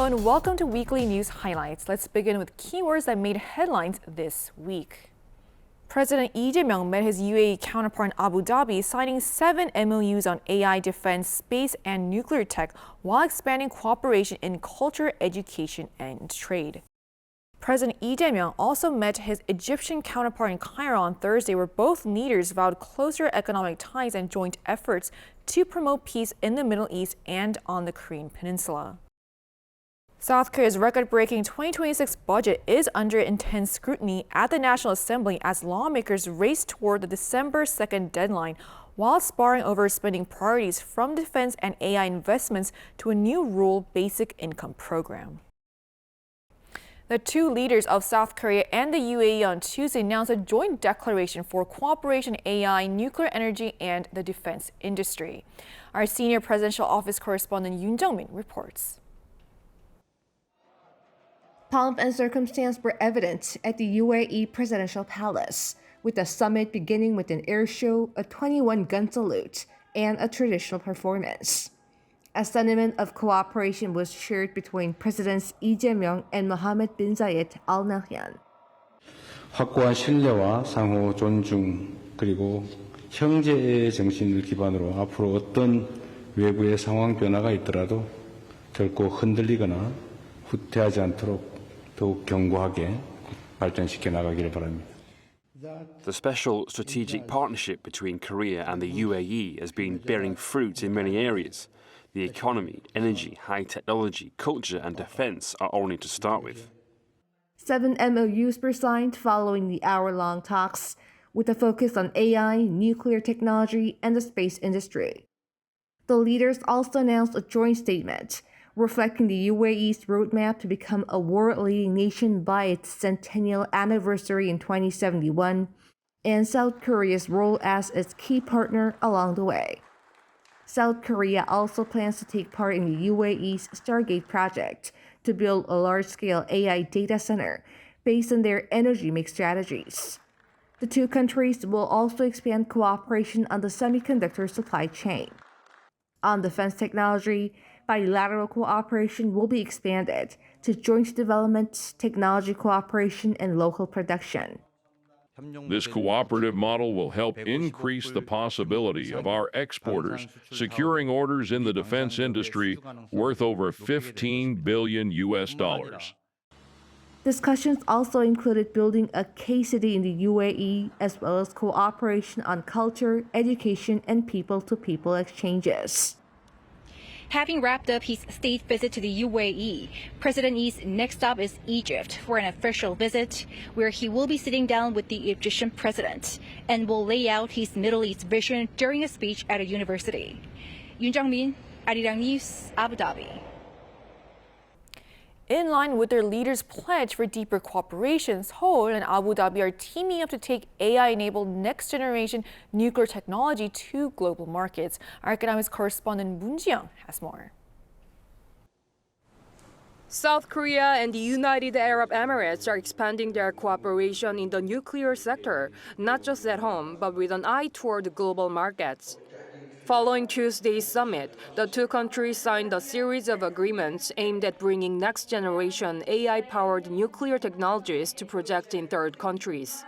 everyone. Welcome to Weekly News Highlights. Let's begin with keywords that made headlines this week. President Lee Jae-myung met his UAE counterpart in Abu Dhabi, signing 7 MOUs on AI, defense, space, and nuclear tech, while expanding cooperation in culture, education, and trade. President Lee Jae-myung also met his Egyptian counterpart in Cairo on Thursday, where both leaders vowed closer economic ties and joint efforts to promote peace in the Middle East and on the Korean Peninsula. South Korea's record-breaking 2026 budget is under intense scrutiny at the National Assembly as lawmakers race toward the December 2nd deadline, while sparring over spending priorities from defense and AI investments to a new rural basic income program. The two leaders of South Korea and the UAE on Tuesday announced a joint declaration for cooperation in AI, nuclear energy, and the defense industry. Our senior presidential office correspondent Yoon Jung-min reports. Pomp and circumstance were evident at the UAE presidential palace, with the summit beginning with an air show, a 21-gun salute, and a traditional performance. A sentiment of cooperation was shared between Presidents Lee Jae-myung and Mohammed bin Zayed Al Nahyan. 확고한 신뢰와 상호 존중 그리고 형제의 정신을 기반으로 앞으로 어떤 외부의 상황 변화가 있더라도 결코 흔들리거나 후퇴하지 않도록 더욱 견고하게 발전시켜 나가기를 바랍니다. The special strategic partnership between Korea and the UAE has been bearing fruit in many areas. The economy, energy, high technology, culture, and defense are only to start with. 7 MOUs were signed following the hour-long talks, with a focus on AI, nuclear technology, and the space industry. The leaders also announced a joint statement reflecting the UAE's roadmap to become a world-leading nation by its centennial anniversary in 2071, and South Korea's role as its key partner along the way. South Korea also plans to take part in the UAE's Stargate project to build a large-scale AI data center based on their energy mix strategies. The two countries will also expand cooperation on the semiconductor supply chain. On defense technology, bilateral cooperation will be expanded to joint development, technology cooperation, and local production. This cooperative model will help increase the possibility of our exporters securing orders in the defense industry worth over $15 billion. Discussions also included building a K-city in the UAE, as well as cooperation on culture, education, and people-to-people exchanges. Having wrapped up his state visit to the UAE, President Lee's next stop is Egypt for an official visit, where he will be sitting down with the Egyptian president and will lay out his Middle East vision during a speech at a university. Yoon Jung-min, Arirang News, Abu Dhabi. In line with their leaders' pledge for deeper cooperation, Seoul and Abu Dhabi are teaming up to take AI-enabled next-generation nuclear technology to global markets. Our economics correspondent Moon Ji-young has more. South Korea and the United Arab Emirates are expanding their cooperation in the nuclear sector, not just at home, but with an eye toward global markets. Following Tuesday's summit, the two countries signed a series of agreements aimed at bringing next-generation AI-powered nuclear technologies to project in third countries.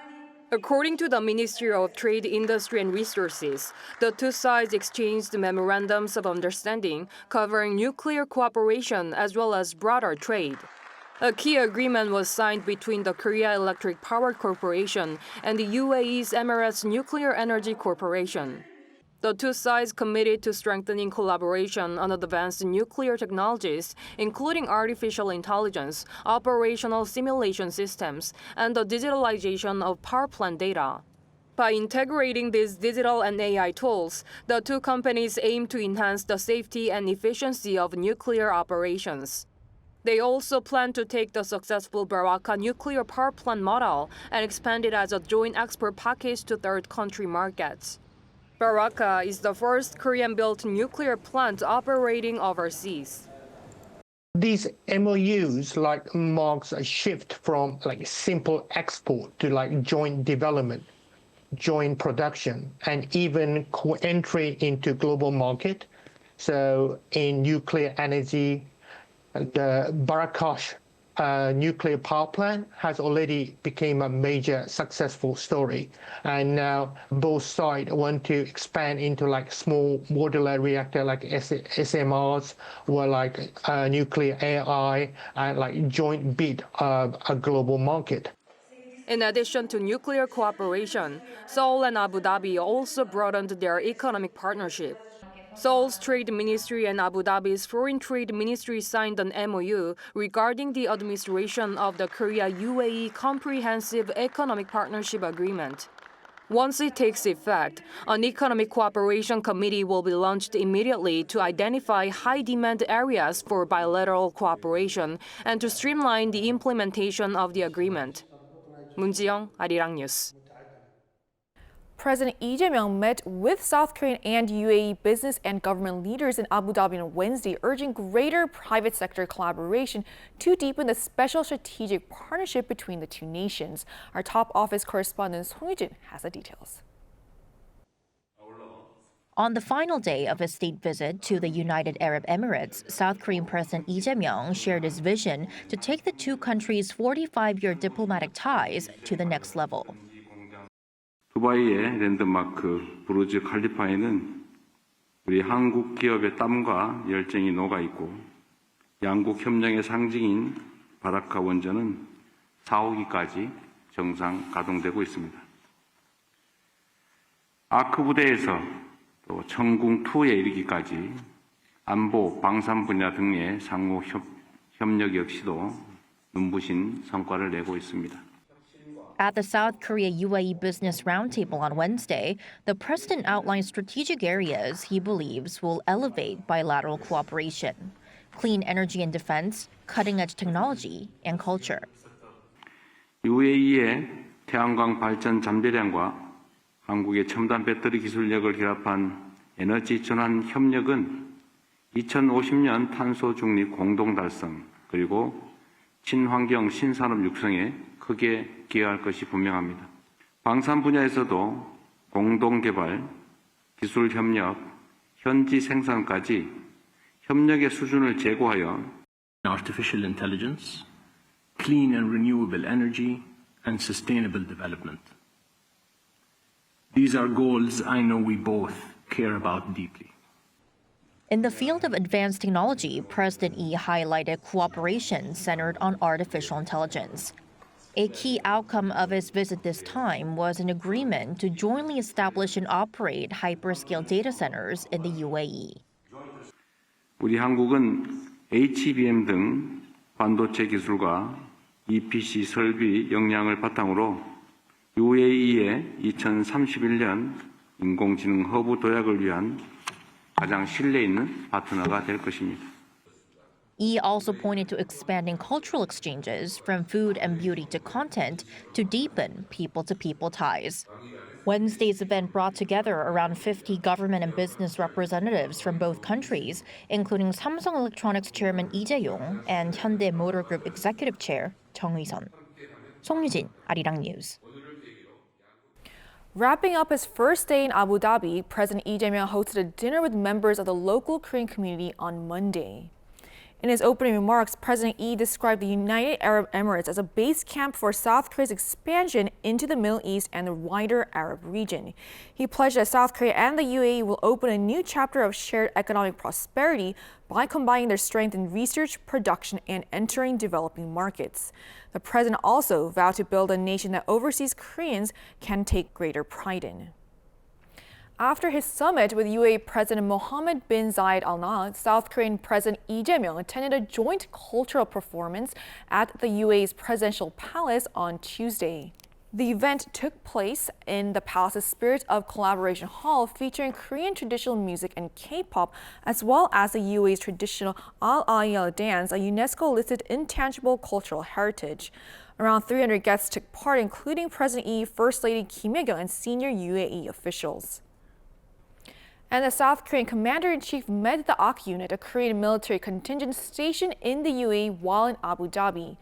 According to the Ministry of Trade, Industry and Resources, the two sides exchanged memorandums of understanding covering nuclear cooperation as well as broader trade. A key agreement was signed between the Korea Electric Power Corporation and the UAE's Emirates Nuclear Energy Corporation. The two sides committed to strengthening collaboration on advanced nuclear technologies, including artificial intelligence, operational simulation systems, and the digitalization of power plant data. By integrating these digital and AI tools, the two companies aim to enhance the safety and efficiency of nuclear operations. They also plan to take the successful Baraka nuclear power plant model and expand it as a joint export package to third country markets. Baraka is the first Korean-built nuclear plant operating overseas. These MOUs marks a shift from simple export to joint development, joint production, and even entry into global market. So in nuclear energy, the Barakash nuclear power plant has already become a major successful story, and now both sides want to expand into like small modular reactor like SMRs or like nuclear AI and like joint bid a global market. In addition to nuclear cooperation, Seoul and Abu Dhabi also broadened their economic partnership. Seoul's Trade Ministry and Abu Dhabi's Foreign Trade Ministry signed an MOU regarding the administration of the Korea-UAE Comprehensive Economic Partnership Agreement. Once it takes effect, an economic cooperation committee will be launched immediately to identify high-demand areas for bilateral cooperation and to streamline the implementation of the agreement. 문지영, Arirang News. President Lee Jae-myung met with South Korean and UAE business and government leaders in Abu Dhabi on Wednesday, urging greater private sector collaboration to deepen the special strategic partnership between the two nations. Our top office correspondent Song Yujin has the details. On the final day of his state visit to the United Arab Emirates, South Korean President Lee Jae-myung shared his vision to take the two countries' 45-year diplomatic ties to the next level. 두바이의 랜드마크 부르즈 칼리파에는 우리 한국 기업의 땀과 열정이 녹아있고 양국 협력의 상징인 바라카 원전은 4호기까지 정상 가동되고 있습니다. 아크 부대에서 또 천궁2에 이르기까지 안보, 방산 분야 등의 상호 협력 역시도 눈부신 성과를 내고 있습니다. At the South Korea-UAE Business Roundtable on Wednesday, the president outlined strategic areas he believes will elevate bilateral cooperation: clean energy and defense, cutting-edge technology, and culture. UAE의 태양광 발전 잠재량과 한국의 첨단 배터리 기술력을 결합한 에너지 전환 협력은 2050년 탄소 중립 공동 달성 그리고 친환경 신산업 육성에 크게 기여할 것이 분명합니다. 방산 분야에서도 공동 개발, 기술 협력, 현지 생산까지 협력의 수준을 제고하여 artificial intelligence, clean and renewable energy, and sustainable development. These are goals I know we both care about deeply. In the field of advanced technology, President Lee highlighted cooperation centered on artificial intelligence. A key outcome of his visit this time was an agreement to jointly establish and operate hyperscale data centers in the UAE. 우리 한국은 HBM 등 반도체 기술과 EPC 설비 역량을 바탕으로 UAE의 2031년 인공지능 허브 도약을 위한 가장 신뢰 있는 파트너가 될 것입니다. Lee also pointed to expanding cultural exchanges from food and beauty to content to deepen people-to-people ties. Wednesday's event brought together around 50 government and business representatives from both countries, including Samsung Electronics Chairman Lee Jae-yong and Hyundai Motor Group Executive Chair Chung Hui-sun. Song Yujin, Arirang News. Wrapping up his first day in Abu Dhabi, President Lee Jae-myung hosted a dinner with members of the local Korean community on Monday. In his opening remarks, President Lee described the United Arab Emirates as a base camp for South Korea's expansion into the Middle East and the wider Arab region. He pledged that South Korea and the UAE will open a new chapter of shared economic prosperity by combining their strength in research, production, and entering developing markets. The president also vowed to build a nation that overseas Koreans can take greater pride in. After his summit with UAE President Mohammed bin Zayed Al Nahyan, South Korean President Lee Jae-myung attended a joint cultural performance at the UAE's presidential palace on Tuesday. The event took place in the palace's Spirit of Collaboration Hall, featuring Korean traditional music and K-pop, as well as the UAE's traditional Al-Ayal dance, a UNESCO-listed intangible cultural heritage. Around 300 guests took part, including President Lee, First Lady Kim Hye-kyung, and senior UAE officials. And the South Korean Commander-in-Chief met the AK unit, a Korean military contingent stationed in the UAE while in Abu Dhabi.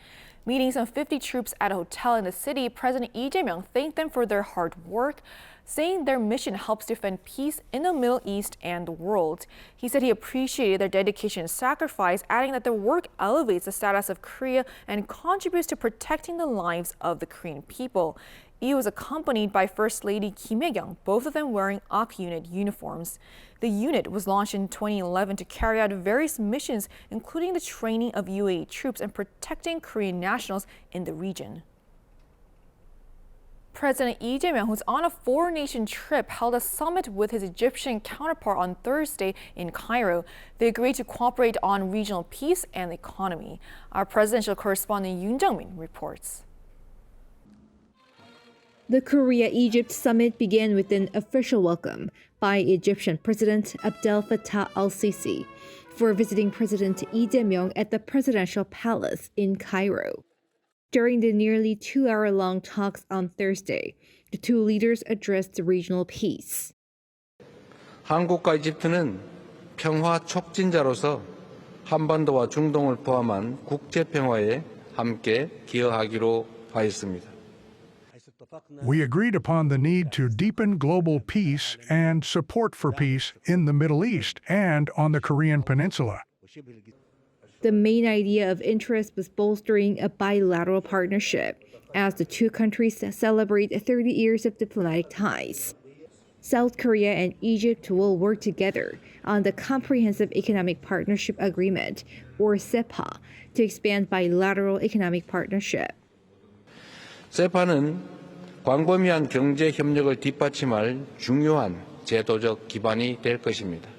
Meeting some 50 troops at a hotel in the city, President Lee Jae-myung thanked them for their hard work, saying their mission helps defend peace in the Middle East and the world. He said he appreciated their dedication and sacrifice, adding that their work elevates the status of Korea and contributes to protecting the lives of the Korean people. He was accompanied by First Lady Kim Hye-kyung, both of them wearing AK unit uniforms. The unit was launched in 2011 to carry out various missions, including the training of UAE troops and protecting Korean nationals in the region. President Lee Jae-myung, who's on a four-nation trip, held a summit with his Egyptian counterpart on Thursday in Cairo. They agreed to cooperate on regional peace and the economy. Our presidential correspondent Yoon Jung-min reports. The Korea-Egypt summit began with an official welcome by Egyptian President Abdel Fattah al-Sisi for visiting President Lee Jae-myung at the presidential palace in Cairo. During the nearly 2-hour-long talks on Thursday, the two leaders addressed regional peace. 한국과 이집트는 평화 촉진자로서 한반도와 중동을 포함한 국제 평화에 함께 기여하기로 하였습니다. We agreed upon the need to deepen global peace and support for peace in the Middle East and on the Korean Peninsula. The main idea of interest was bolstering a bilateral partnership as the two countries celebrate 30 years of diplomatic ties. South Korea and Egypt will work together on the Comprehensive Economic Partnership Agreement, or CEPA, to expand bilateral economic partnership. 세파는 광범위한 경제 협력을 뒷받침할 중요한 제도적 기반이 될 것입니다.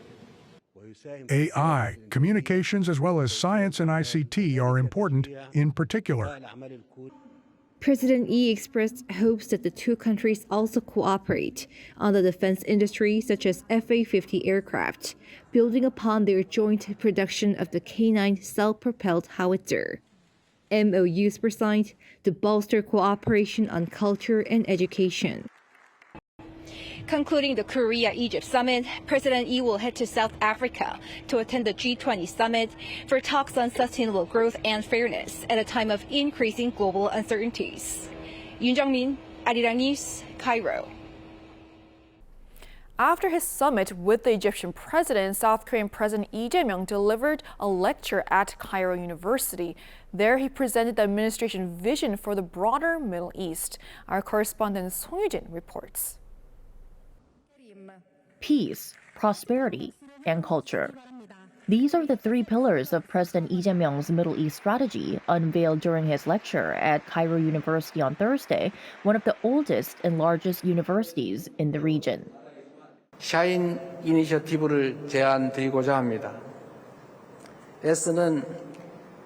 AI, communications, as well as science and ICT are important in particular. President Lee expressed hopes that the two countries also cooperate on the defense industry, such as F-A-50 aircraft, building upon their joint production of the K-9 self-propelled howitzer. MOUs were signed to bolster cooperation on culture and education. Concluding the Korea-Egypt summit, President Lee will head to South Africa to attend the G20 summit for talks on sustainable growth and fairness at a time of increasing global uncertainties. Yoon Jung-min, Arirang News, Cairo. After his summit with the Egyptian president, South Korean President Lee Jae-myung delivered a lecture at Cairo University. There, he presented the administration vision for the broader Middle East. Our correspondent Song Yoo-jin reports. Peace, prosperity, and culture. These are the three pillars of President Lee Jae-myung's Middle East strategy, unveiled during his lecture at Cairo University on Thursday, one of the oldest and largest universities in the region. 샤인 이니셔티브를 제안드리고자 합니다. S는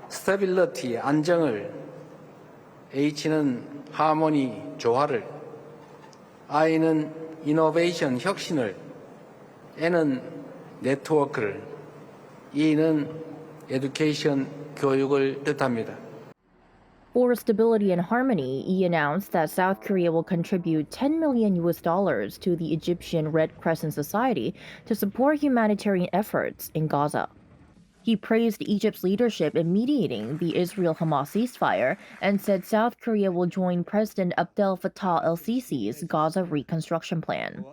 스테빌리티, 안정을, H는 하모니, 조화를, I는 이노베이션, 혁신을, N은 네트워크를, E는 에듀케이션, 교육을 뜻합니다. For stability and harmony, Lee announced that South Korea will contribute $10 million to the Egyptian Red Crescent Society to support humanitarian efforts in Gaza. He praised Egypt's leadership in mediating the Israel-Hamas ceasefire and said South Korea will join President Abdel Fattah el-Sisi's Gaza reconstruction plan.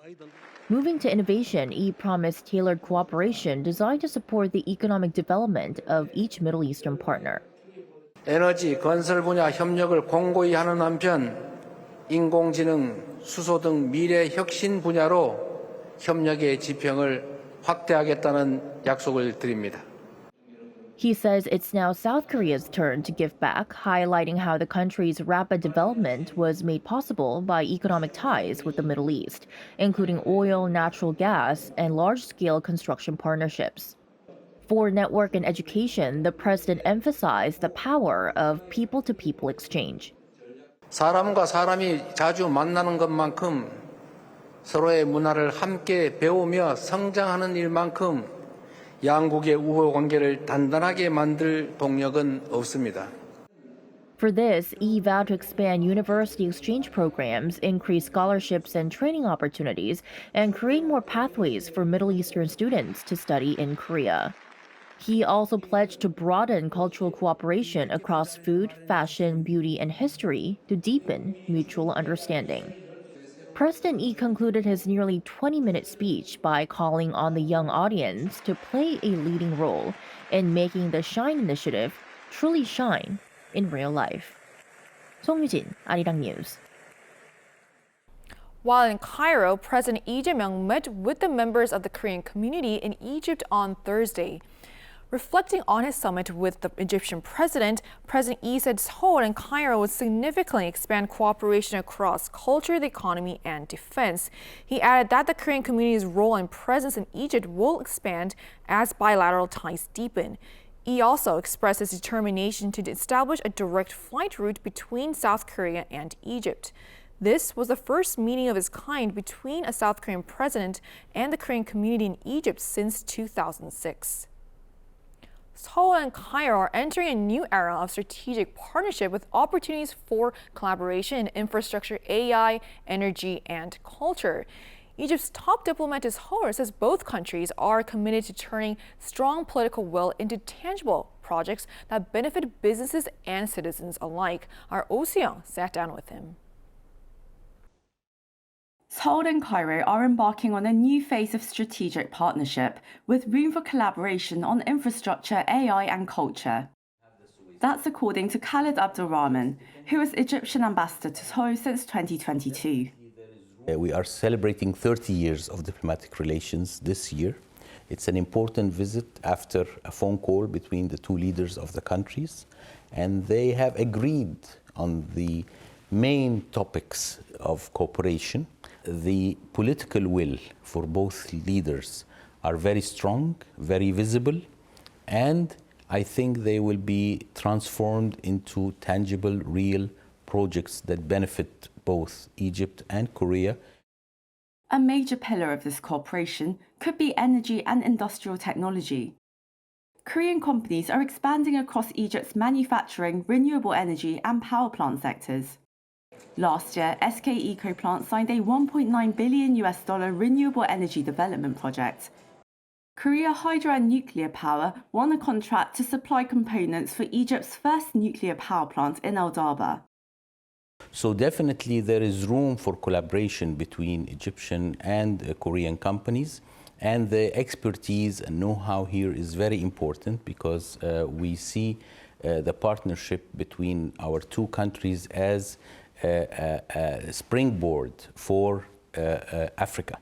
Moving to innovation, Lee promised tailored cooperation designed to support the economic development of each Middle Eastern partner. 에너지, 건설 분야 협력을 공고히 하는 한편 인공지능, 수소 등 미래 혁신 분야로 협력의 지평을 확대하겠다는 약속을 드립니다. He says it's now South Korea's turn to give back, highlighting how the country's rapid development was made possible by economic ties with the Middle East, including oil, natural gas, and large-scale construction partnerships. For network and education, the president emphasized the power of people-to-people exchange. 사람과 사람이 자주 만나는 것만큼 서로의 문화를 함께 배우며 성장하는 일만큼 양국의 우호 관계를 단단하게 만들 동력은 없습니다. For this, Lee vowed to expand university exchange programs, increase scholarships and training opportunities, and create more pathways for Middle Eastern students to study in Korea. He also pledged to broaden cultural cooperation across food, fashion, beauty, and history to deepen mutual understanding. President Yi concluded his nearly 20-minute speech by calling on the young audience to play a leading role in making the Shine Initiative truly shine in real life. 송유진, Arirang News. While in Cairo, President Lee Jae-myung met with the members of the Korean community in Egypt on Thursday. Reflecting on his summit with the Egyptian president, President Lee said Seoul and Cairo would significantly expand cooperation across culture, the economy, and defense. He added that the Korean community's role and presence in Egypt will expand as bilateral ties deepen. Lee also expressed his determination to establish a direct flight route between South Korea and Egypt. This was the first meeting of its kind between a South Korean president and the Korean community in Egypt since 2006. Seoul and Cairo are entering a new era of strategic partnership with opportunities for collaboration in infrastructure, AI, energy, and culture. Egypt's top diplomat to Seoul says both countries are committed to turning strong political will into tangible projects that benefit businesses and citizens alike. Our Oh Seong sat down with him. Seoul and Cairo are embarking on a new phase of strategic partnership with room for collaboration on infrastructure, AI and culture. That's according to Khalid Abdulrahman, who is Egyptian ambassador to Seoul since 2022. We are celebrating 30 years of diplomatic relations this year. It's an important visit after a phone call between the two leaders of the countries, and they have agreed on the main topics of cooperation. The political will for both leaders are very strong, very visible, and I think they will be transformed into tangible, real projects that benefit both Egypt and Korea. A major pillar of this cooperation could be energy and industrial technology. Korean companies are expanding across Egypt's manufacturing, renewable energy and power plant sectors. Last year, SK Ecoplant signed a $1.9 billion renewable energy development project. Korea Hydro and Nuclear Power won a contract to supply components for Egypt's first nuclear power plant in El Daba. So definitely there is room for collaboration between Egyptian and Korean companies, and the expertise and know-how here is very important because we see the partnership between our two countries as a springboard for Africa.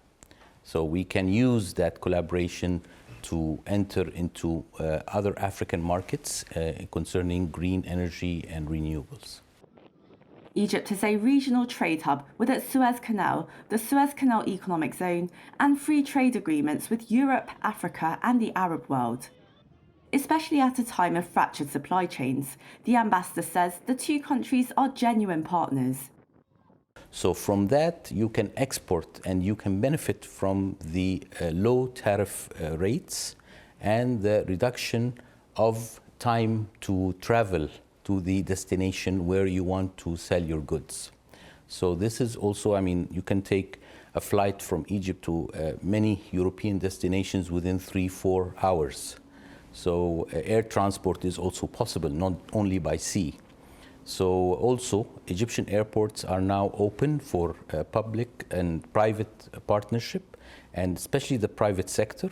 So we can use that collaboration to enter into other African markets concerning green energy and renewables. Egypt is a regional trade hub with its Suez Canal, the Suez Canal Economic Zone, and free trade agreements with Europe, Africa, and the Arab world. Especially at a time of fractured supply chains, the ambassador says the two countries are genuine partners. So from that, you can export and you can benefit from the low tariff rates and the reduction of time to travel to the destination where you want to sell your goods. So this is also, I mean, you can take a flight from Egypt to many European destinations within 3-4 hours. So air transport is also possible, not only by sea. So also Egyptian airports are now open for public and private partnership, and especially the private sector.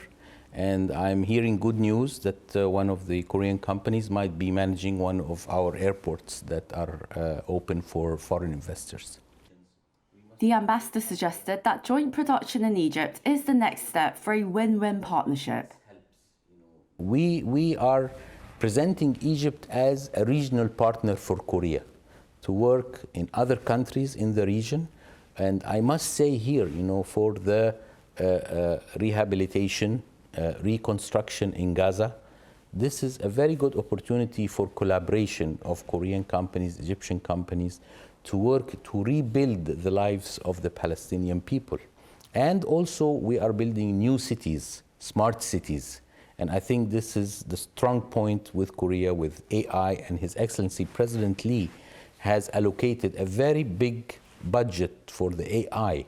And I'm hearing good news that one of the Korean companies might be managing one of our airports that are open for foreign investors. The ambassador suggested that joint production in Egypt is the next step for a win-win partnership. We are presenting Egypt as a regional partner for Korea to work in other countries in the region. And I must say here, for the rehabilitation, reconstruction in Gaza, this is a very good opportunity for collaboration of Korean companies, Egyptian companies, to work to rebuild the lives of the Palestinian people. And also we are building new cities, smart cities. And I think this is the strong point with Korea, with AI, and His Excellency President Lee has allocated a very big budget for the AI.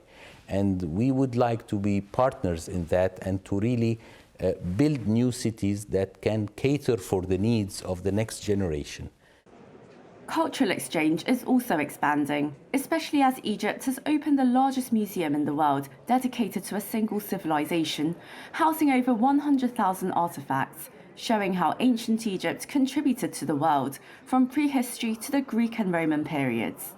And we would like to be partners in that and to really build new cities that can cater for the needs of the next generation. Cultural exchange is also expanding, especially as Egypt has opened the largest museum in the world dedicated to a single civilization, housing over 100,000 artifacts, showing how ancient Egypt contributed to the world from prehistory to the Greek and Roman periods.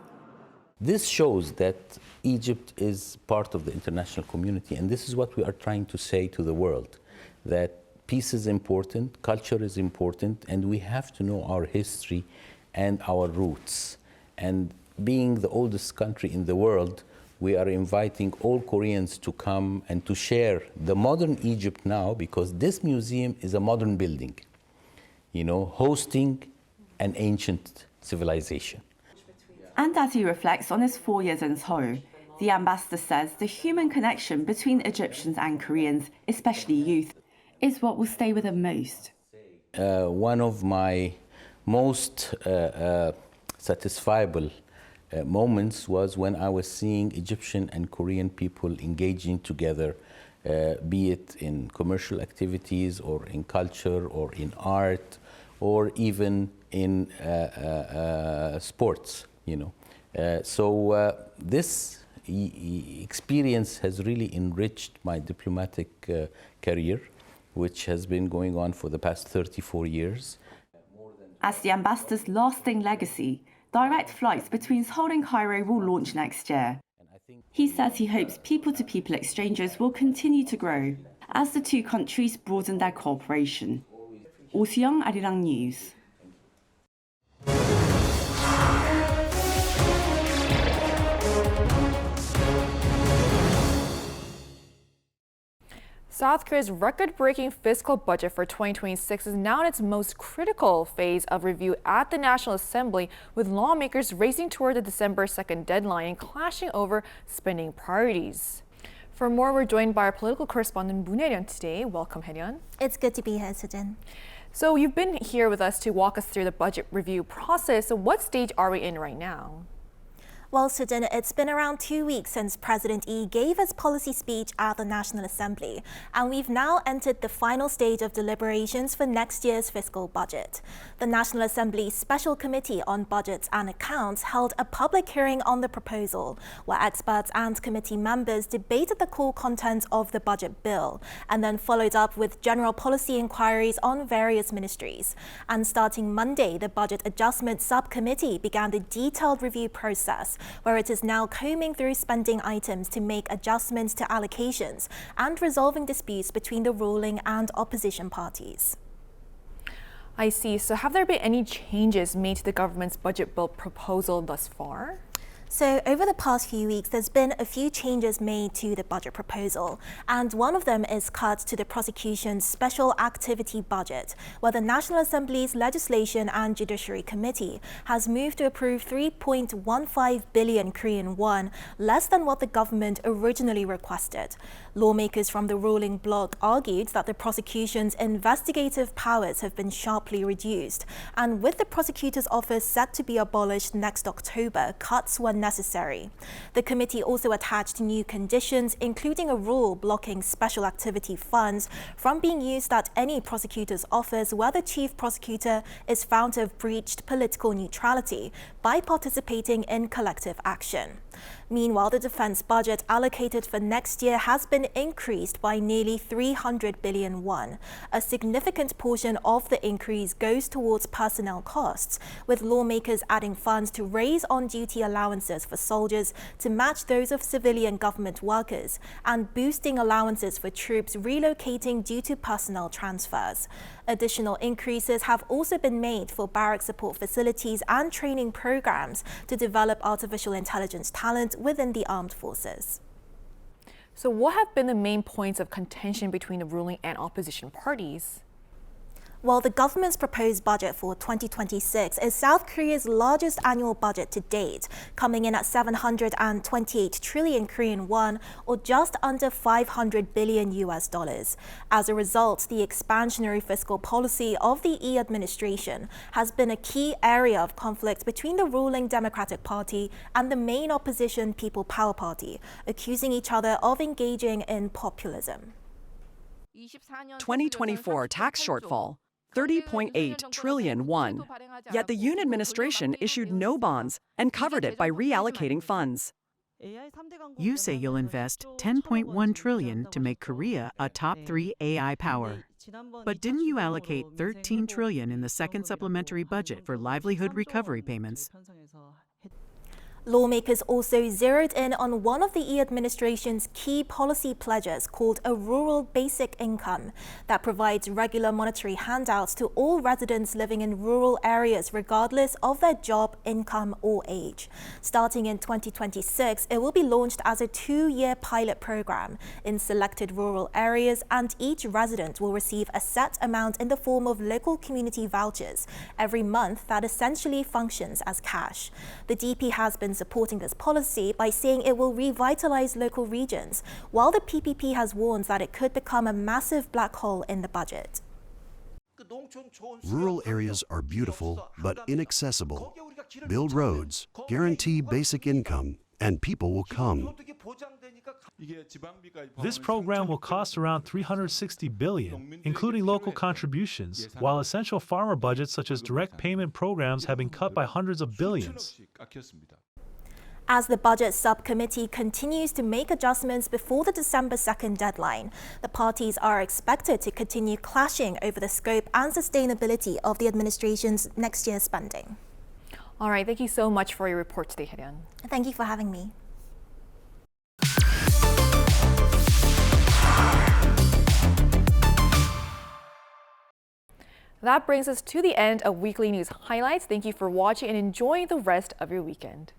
This shows that Egypt is part of the international community, and this is what we are trying to say to the world, that peace is important, culture is important, and we have to know our history and our roots. And being the oldest country in the world, we are inviting all Koreans to come and to share the modern Egypt now, because this museum is a modern building, hosting an ancient civilization. And as he reflects on his 4 years in Seoul, the ambassador says the human connection between Egyptians and Koreans, especially youth, is what will stay with him most. One of my most satisfiable moments was when I was seeing Egyptian and Korean people engaging together, be it in commercial activities or in culture or in art or even in sports, So this experience has really enriched my diplomatic career, which has been going on for the past 34 years. As the ambassador's lasting legacy, direct flights between Seoul and Cairo will launch next year. He says he hopes people-to-people exchanges will continue to grow as the two countries broaden their cooperation. Oh Seong, Arirang News. South Korea's record-breaking fiscal budget for 2026 is now in its most critical phase of review at the National Assembly, with lawmakers racing toward the December 2nd deadline and clashing over spending priorities. For more, we're joined by our political correspondent Moon Hae-ryun today. Welcome, Hae-ryun. It's good to be here, Sujin. So you've been here with us to walk us through the budget review process. So what stage are we in right now? Well, Sujin, it's been around 2 weeks since President Lee gave his policy speech at the National Assembly, and we've now entered the final stage of deliberations for next year's fiscal budget. The National Assembly's Special Committee on Budgets and Accounts held a public hearing on the proposal, where experts and committee members debated the core contents of the budget bill, and then followed up with general policy inquiries on various ministries. And starting Monday, the Budget Adjustment Subcommittee began the detailed review process, where it is now combing through spending items to make adjustments to allocations and resolving disputes between the ruling and opposition parties. I see. So have there been any changes made to the government's budget bill proposal thus far? So over the past few weeks, there's been a few changes made to the budget proposal, and one of them is cuts to the prosecution's special activity budget, where the National Assembly's Legislation and Judiciary Committee has moved to approve 3.15 billion Korean won, less than what the government originally requested. Lawmakers from the ruling bloc argued that the prosecution's investigative powers have been sharply reduced, and with the prosecutor's office set to be abolished next October, cuts were necessary. The committee also attached new conditions, including a rule blocking special activity funds from being used at any prosecutor's office where the chief prosecutor is found to have breached political neutrality by participating in collective action. Meanwhile, the defense budget allocated for next year has been increased by nearly 300 billion won. A significant portion of the increase goes towards personnel costs, with lawmakers adding funds to raise on-duty allowances for soldiers to match those of civilian government workers, and boosting allowances for troops relocating due to personnel transfers. Additional increases have also been made for barrack support facilities and training programs to develop artificial intelligence talent within the armed forces. So what have been the main points of contention between the ruling and opposition parties? Well, the government's proposed budget for 2026 is South Korea's largest annual budget to date, coming in at 728 trillion Korean won, or just under $500 billion US. As a result, the expansionary fiscal policy of the Lee administration has been a key area of conflict between the ruling Democratic Party and the main opposition People Power Party, accusing each other of engaging in populism. 2024 tax shortfall, 30.8 trillion won. Yet the Yoon administration issued no bonds and covered it by reallocating funds. You say you'll invest $10.1 trillion to make Korea a top 3 AI power. But didn't you allocate $13 trillion in the second supplementary budget for livelihood recovery payments? Lawmakers also zeroed in on one of the Lee administration's key policy pledges called a rural basic income that provides regular monetary handouts to all residents living in rural areas regardless of their job, income or age. Starting in 2026, it will be launched as a 2-year pilot program in selected rural areas, and each resident will receive a set amount in the form of local community vouchers every month that essentially functions as cash. The DP has been supporting this policy by saying it will revitalize local regions, while the PPP has warned that it could become a massive black hole in the budget. Rural areas are beautiful but inaccessible. Build roads, guarantee basic income, and people will come. This program will cost around $360 billion, including local contributions, while essential farmer budgets such as direct payment programs have been cut by hundreds of billions. As the Budget Subcommittee continues to make adjustments before the December 2nd deadline, the parties are expected to continue clashing over the scope and sustainability of the administration's next year's spending. All right, thank you so much for your report today, Arirang. Thank you for having me. That brings us to the end of Weekly News Highlights. Thank you for watching and enjoy the rest of your weekend.